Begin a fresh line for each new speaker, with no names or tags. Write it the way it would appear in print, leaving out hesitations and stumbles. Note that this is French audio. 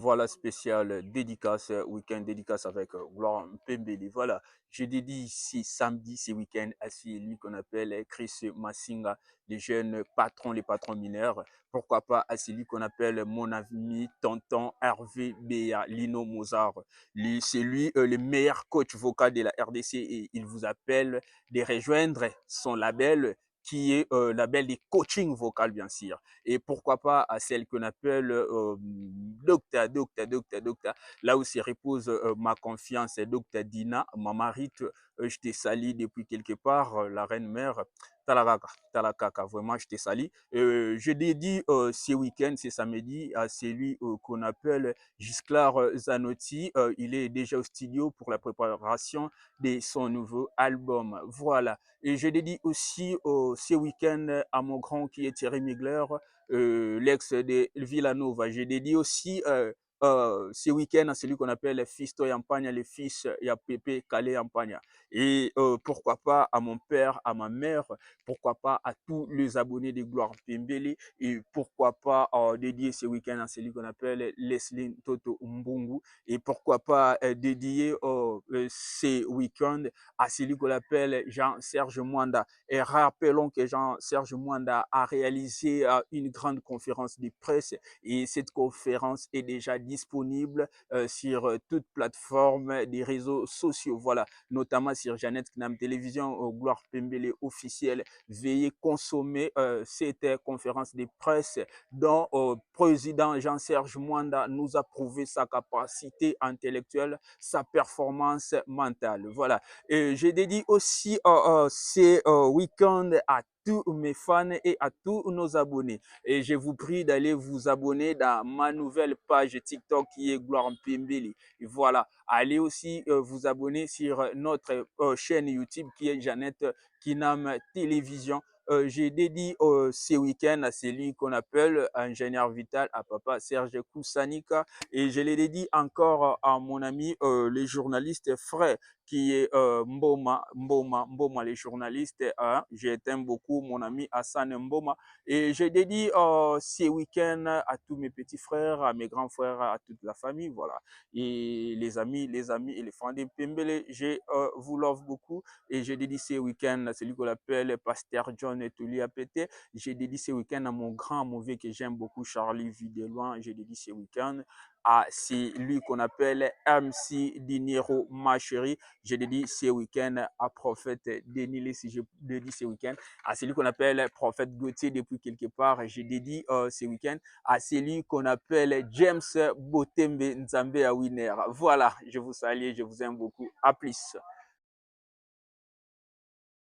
Voilà, spécial dédicace, week-end dédicace avec Gloire Pembele. Voilà, je dédie ici samedi, ce week-end, à celui qu'on appelle Chris Massinga, les jeunes patrons, les patrons mineurs. Pourquoi pas à celui qu'on appelle mon ami tonton Hervé Béa, Lino Mozart. C'est lui le meilleur coach vocal de la RDC et il vous appelle de rejoindre son label qui est label de coaching vocal, bien sûr. Et pourquoi pas à celle qu'on appelle Docta, là où se repose ma confiance, Docta Dina, ma marite, je te salue depuis quelque part, la reine mère, Talakaka, Talakaka, vraiment, je te salue. Je dédie ce week-end, c'est samedi, à celui qu'on appelle Gisclar Zanotti. Il est déjà au studio pour la préparation de son nouveau album. Voilà. Et je dédie aussi ce week-end à mon grand qui est Thierry Migler, l'ex de Villanova. J'ai dédié aussi ce week-end à celui qu'on appelle Fisto Yampagna, le fils ya Pepe Kale Yampagna. Et pourquoi pas à mon père, à ma mère, pourquoi pas à tous les abonnés de Gloire Pembele, et pourquoi pas dédier ce week-end à celui qu'on appelle Leslie Toto Mbungu, et pourquoi pas dédier ce week-end à celui qu'on appelle Jean-Serge Mwanda. Et rappelons que Jean-Serge Mwanda a réalisé une grande conférence de presse et cette conférence est déjà disponible sur toute plateforme des réseaux sociaux. Voilà, notamment sur Jeannette Knam Télévision, Gloire Pembele officielle. Veuillez consommer cette conférence de presse dont le président Jean-Serge Mwanda nous a prouvé sa capacité intellectuelle, sa performance mentale. Voilà. Et je dédie aussi ces week-ends à tous mes fans et à tous nos abonnés. Et je vous prie d'aller vous abonner dans ma nouvelle page TikTok qui est Gloire Pembele. Et voilà, allez aussi vous abonner sur notre chaîne YouTube qui est Jeannette Kinam Télévision. J'ai dédié ce week-end à celui qu'on appelle ingénieur vital, à papa Serge Koussanika. Et je l'ai dédié encore à mon ami, le journaliste frère qui est Mboma, les journalistes. Hein. Je t'aime beaucoup, mon ami Hassan Mboma. Et je dédie ces week-ends à tous mes petits frères, à mes grands frères, à toute la famille. Voilà. Et les amis et les fans de Pembele, je vous love beaucoup. Et je dédie ces week-ends à celui qu'on appelle Pasteur John Etuli Apete. J'ai dédié ce week-end à mon grand mauvais que j'aime beaucoup, Charlie Videloin. J'ai dédié ce week-end à celui qu'on appelle MC Dinero Macheri. Je dédie ce week-end à Prophète Denis, si je dédie ce week-end à celui qu'on appelle Prophète Gauthier depuis quelque part. Je dédie ce week-end à celui qu'on appelle James Botembe Nzambe à Winner. Voilà, je vous salue, je vous aime beaucoup. À plus.